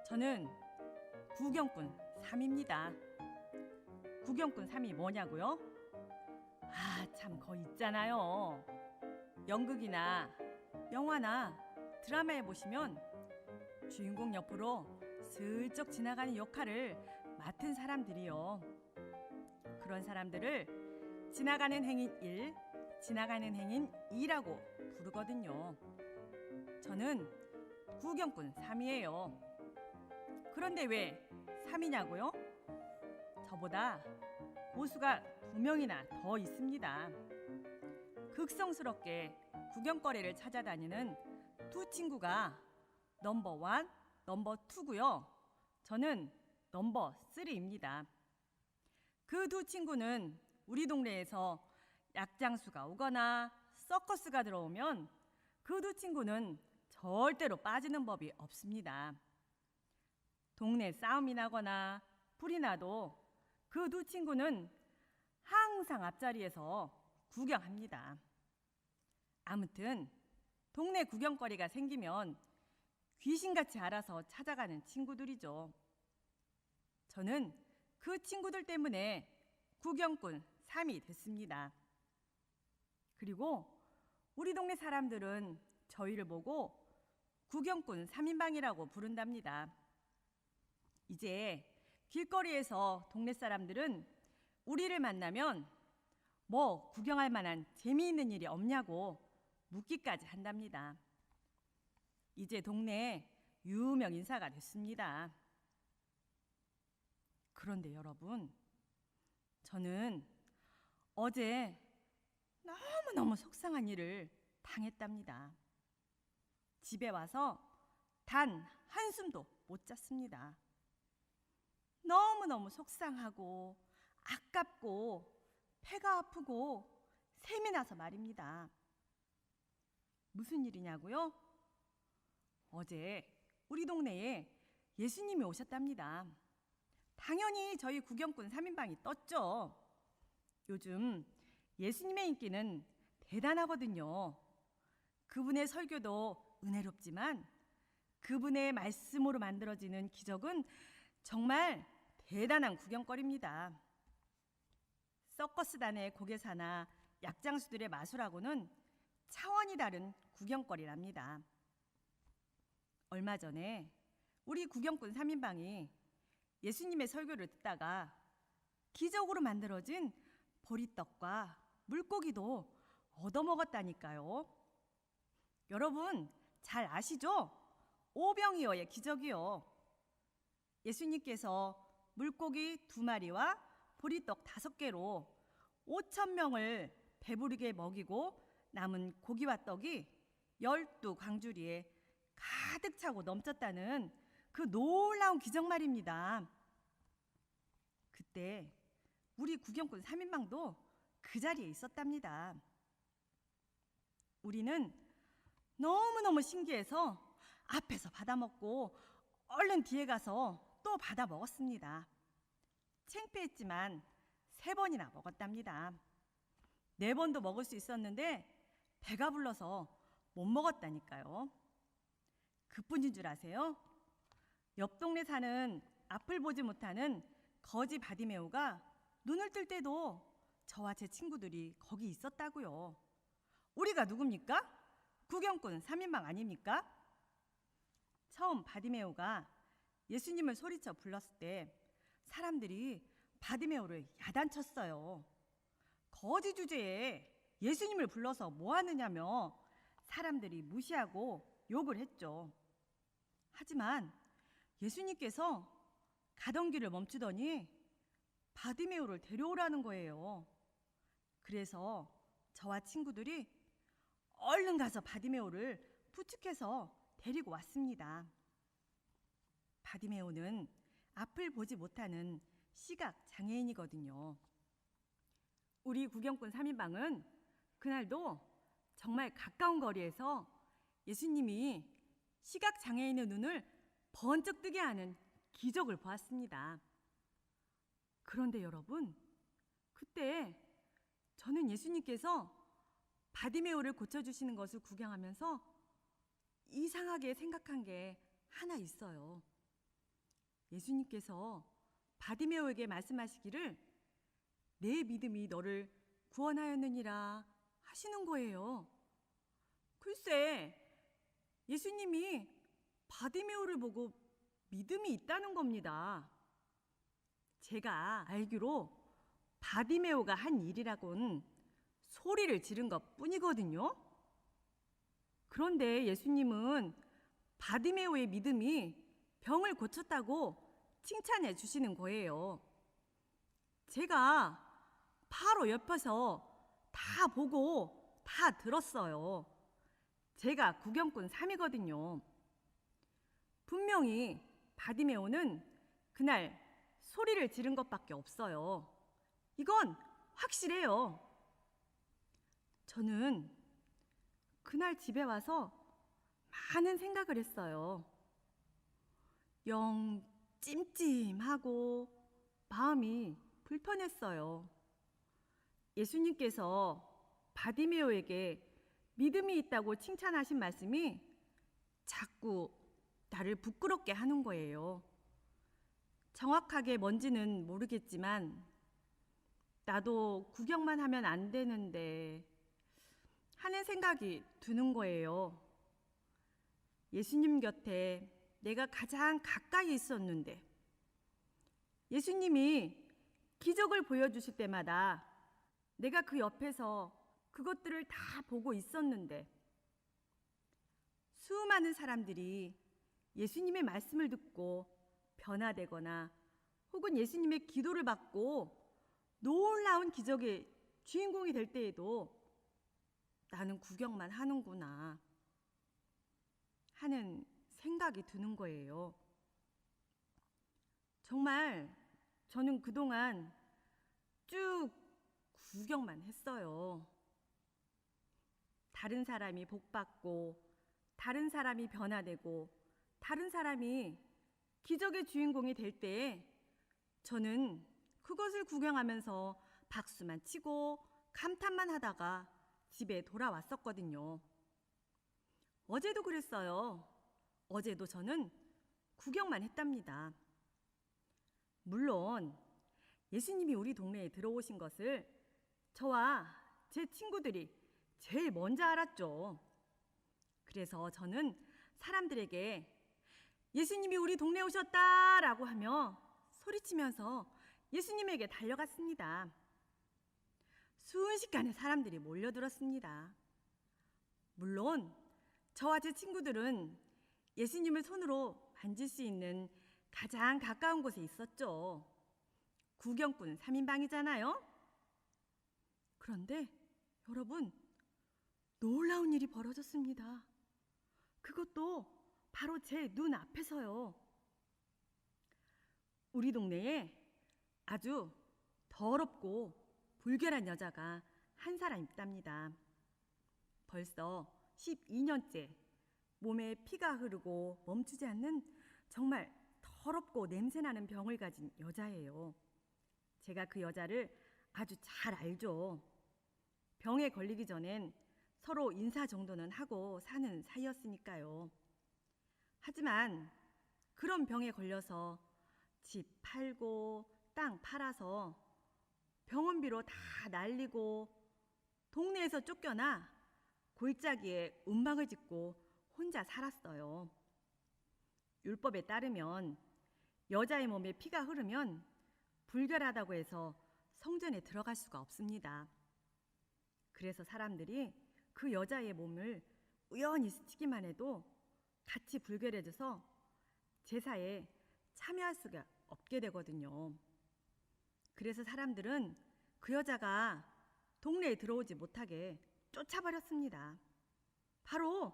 저는 구경꾼 3입니다. 구경꾼 3이 뭐냐고요? 참 거 있잖아요. 연극이나 영화나 드라마에 보시면 주인공 옆으로 슬쩍 지나가는 역할을 맡은 사람들이요. 그런 사람들을 지나가는 행인 1, 지나가는 행인 2라고 부르거든요. 저는 구경꾼 3이에요. 그런데 왜 3이냐고요? 저보다 고수가 2명이나 더 있습니다. 극성스럽게 구경거리를 찾아다니는 두 친구가 넘버 1, 넘버 2고요. 저는 넘버 3입니다. 그 두 친구는 우리 동네에서 약장수가 오거나 서커스가 들어오면 그 두 친구는 절대로 빠지는 법이 없습니다. 동네 싸움이 나거나 불이 나도 그 두 친구는 항상 앞자리에서 구경합니다. 아무튼 동네 구경거리가 생기면 귀신같이 알아서 찾아가는 친구들이죠. 저는 그 친구들 때문에 구경꾼 3이 됐습니다. 그리고 우리 동네 사람들은 저희를 보고 구경꾼 3인방이라고 부른답니다. 이제 길거리에서 동네 사람들은 우리를 만나면 뭐 구경할 만한 재미있는 일이 없냐고 묻기까지 한답니다. 이제 동네에 유명 인사가 됐습니다. 그런데 여러분, 저는 어제 너무너무 속상한 일을 당했답니다. 집에 와서 단 한숨도 못 잤습니다. 너무너무 속상하고 아깝고 배가 아프고 샘이 나서 말입니다. 무슨 일이냐고요? 어제 우리 동네에 예수님이 오셨답니다. 당연히 저희 구경꾼 3인방이 떴죠. 요즘 예수님의 인기는 대단하거든요. 그분의 설교도 은혜롭지만 그분의 말씀으로 만들어지는 기적은 정말 대단한 구경거리입니다. 서커스단의 고개사나 약장수들의 마술하고는 차원이 다른 구경거리랍니다. 얼마 전에 우리 구경꾼 3인방이 예수님의 설교를 듣다가 기적으로 만들어진 보리떡과 물고기도 얻어먹었다니까요. 여러분 잘 아시죠? 오병이어의 기적이요. 예수님께서 물고기 2마리와 보리떡 5개로 5,000명을 배부르게 먹이고 남은 고기와 떡이 12광주리에 가득 차고 넘쳤다는 그 놀라운 기적 말입니다. 그때 우리 구경꾼 3인방도 그 자리에 있었답니다. 우리는 너무너무 신기해서 앞에서 받아먹고 얼른 뒤에 가서 또 받아 먹었습니다. 창피했지만 3번이나 먹었답니다. 4번도 먹을 수 있었는데 배가 불러서 못 먹었다니까요. 그뿐인 줄 아세요? 옆 동네 사는 앞을 보지 못하는 거지 바디메오가 눈을 뜰 때도 저와 제 친구들이 거기 있었다고요. 우리가 누굽니까? 구경꾼 3인방 아닙니까? 처음 바디메오가 예수님을 소리쳐 불렀을 때 사람들이 바디메오를 야단쳤어요. 거지 주제에 예수님을 불러서 뭐 하느냐며 사람들이 무시하고 욕을 했죠. 하지만 예수님께서 가던 길을 멈추더니 바디메오를 데려오라는 거예요. 그래서 저와 친구들이 얼른 가서 바디메오를 부축해서 데리고 왔습니다. 바디메오는 앞을 보지 못하는 시각 장애인이거든요. 우리 구경꾼 3인방은 그날도 정말 가까운 거리에서 예수님이 시각 장애인의 눈을 번쩍 뜨게 하는 기적을 보았습니다. 그런데 여러분, 그때 저는 예수님께서 바디메오를 고쳐주시는 것을 구경하면서 이상하게 생각한 게 하나 있어요. 예수님께서 바디메오에게 말씀하시기를 내 믿음이 너를 구원하였느니라 하시는 거예요. 글쎄, 예수님이 바디메오를 보고 믿음이 있다는 겁니다. 제가 알기로 바디메오가 한 일이라곤 소리를 지른 것 뿐이거든요. 그런데 예수님은 바디메오의 믿음이 병을 고쳤다고 칭찬해 주시는 거예요. 제가 바로 옆에서 다 보고 다 들었어요. 제가 구경꾼 3이거든요. 분명히 바디메오는 그날 소리를 지른 것밖에 없어요. 이건 확실해요. 저는 그날 집에 와서 많은 생각을 했어요. 영 찜찜하고 마음이 불편했어요. 예수님께서 바디메오에게 믿음이 있다고 칭찬하신 말씀이 자꾸 나를 부끄럽게 하는 거예요. 정확하게 뭔지는 모르겠지만 나도 구경만 하면 안 되는데 하는 생각이 드는 거예요. 예수님 곁에 내가 가장 가까이 있었는데 예수님이 기적을 보여주실 때마다 내가 그 옆에서 그것들을 다 보고 있었는데 수많은 사람들이 예수님의 말씀을 듣고 변화되거나 혹은 예수님의 기도를 받고 놀라운 기적의 주인공이 될 때에도 나는 구경만 하는구나 하는 생각이 드는 거예요. 정말 저는 그동안 쭉 구경만 했어요. 다른 사람이 복받고 다른 사람이 변화되고 다른 사람이 기적의 주인공이 될 때에 저는 그것을 구경하면서 박수만 치고 감탄만 하다가 집에 돌아왔었거든요. 어제도 그랬어요. 어제도 저는 구경만 했답니다. 물론 예수님이 우리 동네에 들어오신 것을 저와 제 친구들이 제일 먼저 알았죠. 그래서 저는 사람들에게 예수님이 우리 동네에 오셨다라고 하며 소리치면서 예수님에게 달려갔습니다. 순식간에 사람들이 몰려들었습니다. 물론 저와 제 친구들은 예수님을 손으로 만질 수 있는 가장 가까운 곳에 있었죠. 구경꾼 3인방이잖아요. 그런데 여러분, 놀라운 일이 벌어졌습니다. 그것도 바로 제 눈앞에서요. 우리 동네에 아주 더럽고 불결한 여자가 한 사람 있답니다. 벌써 12년째 몸에 피가 흐르고 멈추지 않는 정말 더럽고 냄새나는 병을 가진 여자예요. 제가 그 여자를 아주 잘 알죠. 병에 걸리기 전엔 서로 인사 정도는 하고 사는 사이였으니까요. 하지만 그런 병에 걸려서 집 팔고 땅 팔아서 병원비로 다 날리고 동네에서 쫓겨나 골짜기에 움막을 짓고 혼자 살았어요. 율법에 따르면 여자의 몸에 피가 흐르면 불결하다고 해서 성전에 들어갈 수가 없습니다. 그래서 사람들이 그 여자의 몸을 우연히 스치기만 해도 같이 불결해져서 제사에 참여할 수가 없게 되거든요. 그래서 사람들은 그 여자가 동네에 들어오지 못하게 쫓아버렸습니다. 바로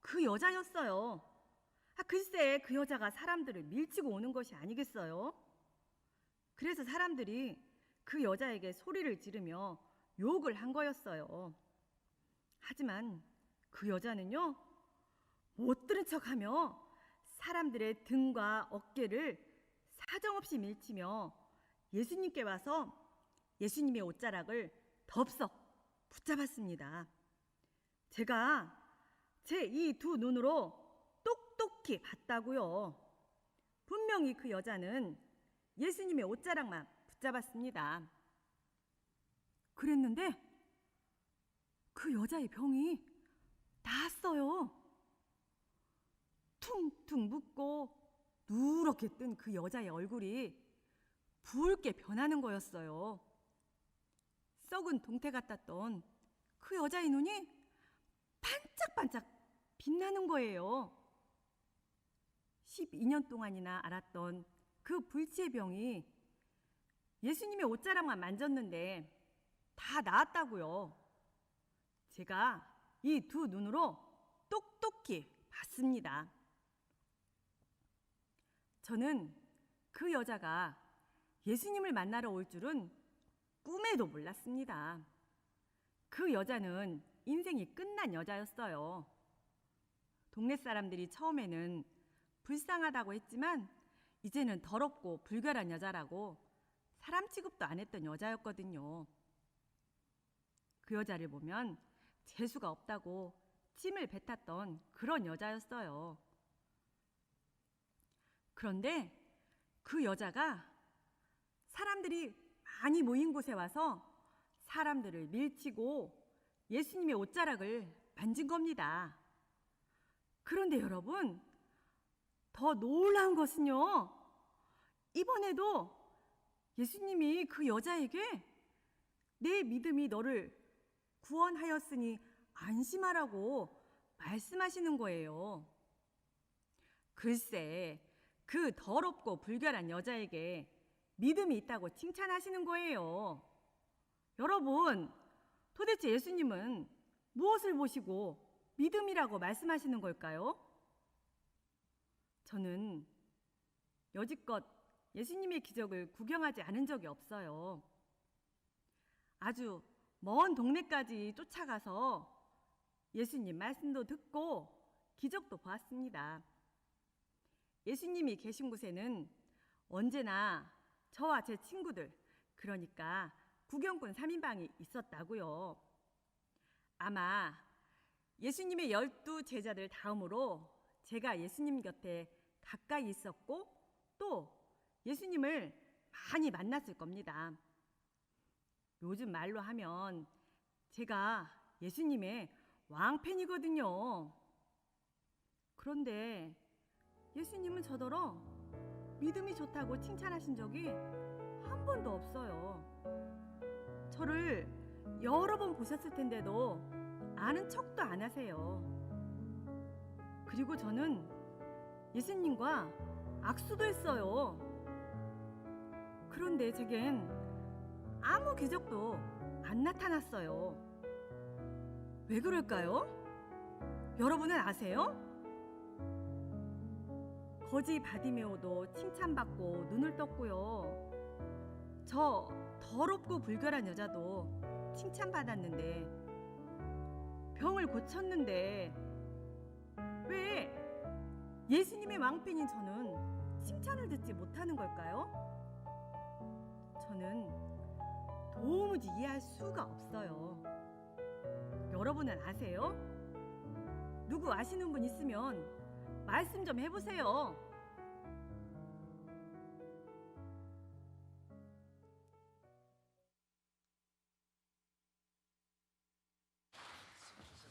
그 여자였어요. 글쎄 그 여자가 사람들을 밀치고 오는 것이 아니겠어요? 그래서 사람들이 그 여자에게 소리를 지르며 욕을 한 거였어요. 하지만 그 여자는요, 못 들은 척하며 사람들의 등과 어깨를 사정없이 밀치며 예수님께 와서 예수님의 옷자락을 덥석 붙잡았습니다. 제가 제 이 두 눈으로 똑똑히 봤다고요. 분명히 그 여자는 예수님의 옷자락만 붙잡았습니다. 그랬는데 그 여자의 병이 나았어요. 퉁퉁 붓고 누렇게 뜬 그 여자의 얼굴이 붉게 변하는 거였어요. 썩은 동태 같았던 그 여자의 눈이 반짝반짝 빛나는 거예요. 12년 동안이나 앓았던 그 불치의 병이 예수님의 옷자락만 만졌는데 다 나았다고요. 제가 이 두 눈으로 똑똑히 봤습니다. 저는 그 여자가 예수님을 만나러 올 줄은 꿈에도 몰랐습니다. 그 여자는 인생이 끝난 여자였어요. 동네 사람들이 처음에는 불쌍하다고 했지만 이제는 더럽고 불결한 여자라고 사람 취급도 안 했던 여자였거든요. 그 여자를 보면 재수가 없다고 침을 뱉었던 그런 여자였어요. 그런데 그 여자가 사람들이 많이 모인 곳에 와서 사람들을 밀치고 예수님의 옷자락을 만진 겁니다. 그런데 여러분, 더 놀라운 것은요, 이번에도 예수님이 그 여자에게 내 믿음이 너를 구원하였으니 안심하라고 말씀하시는 거예요. 글쎄, 그 더럽고 불결한 여자에게 믿음이 있다고 칭찬하시는 거예요. 여러분, 도대체 예수님은 무엇을 보시고 믿음이라고 말씀하시는 걸까요? 저는 여지껏 예수님의 기적을 구경하지 않은 적이 없어요. 아주 먼 동네까지 쫓아가서 예수님 말씀도 듣고 기적도 보았습니다. 예수님이 계신 곳에는 언제나 저와 제 친구들, 그러니까 구경꾼 3인방이 있었다고요. 아마 예수님의 12 제자들 다음으로 제가 예수님 곁에 가까이 있었고 또 예수님을 많이 만났을 겁니다. 요즘 말로 하면 제가 예수님의 왕팬이거든요. 그런데 예수님은 저더러 믿음이 좋다고 칭찬하신 적이 한 번도 없어요. 저를 여러 번 보셨을 텐데도 아는 척도 안 하세요. 그리고 저는 예수님과 악수도 했어요. 그런데 제겐 아무 기적도 안 나타났어요. 왜 그럴까요? 여러분은 아세요? 거지 바디메오도 칭찬받고 눈을 떴고요. 저 더럽고 불결한 여자도 칭찬받았는데 병을 고쳤는데 왜 예수님의 왕팬인 저는 칭찬을 듣지 못하는 걸까요? 저는 도무지 이해할 수가 없어요. 여러분은 아세요? 누구 아시는 분 있으면 말씀 좀 해보세요.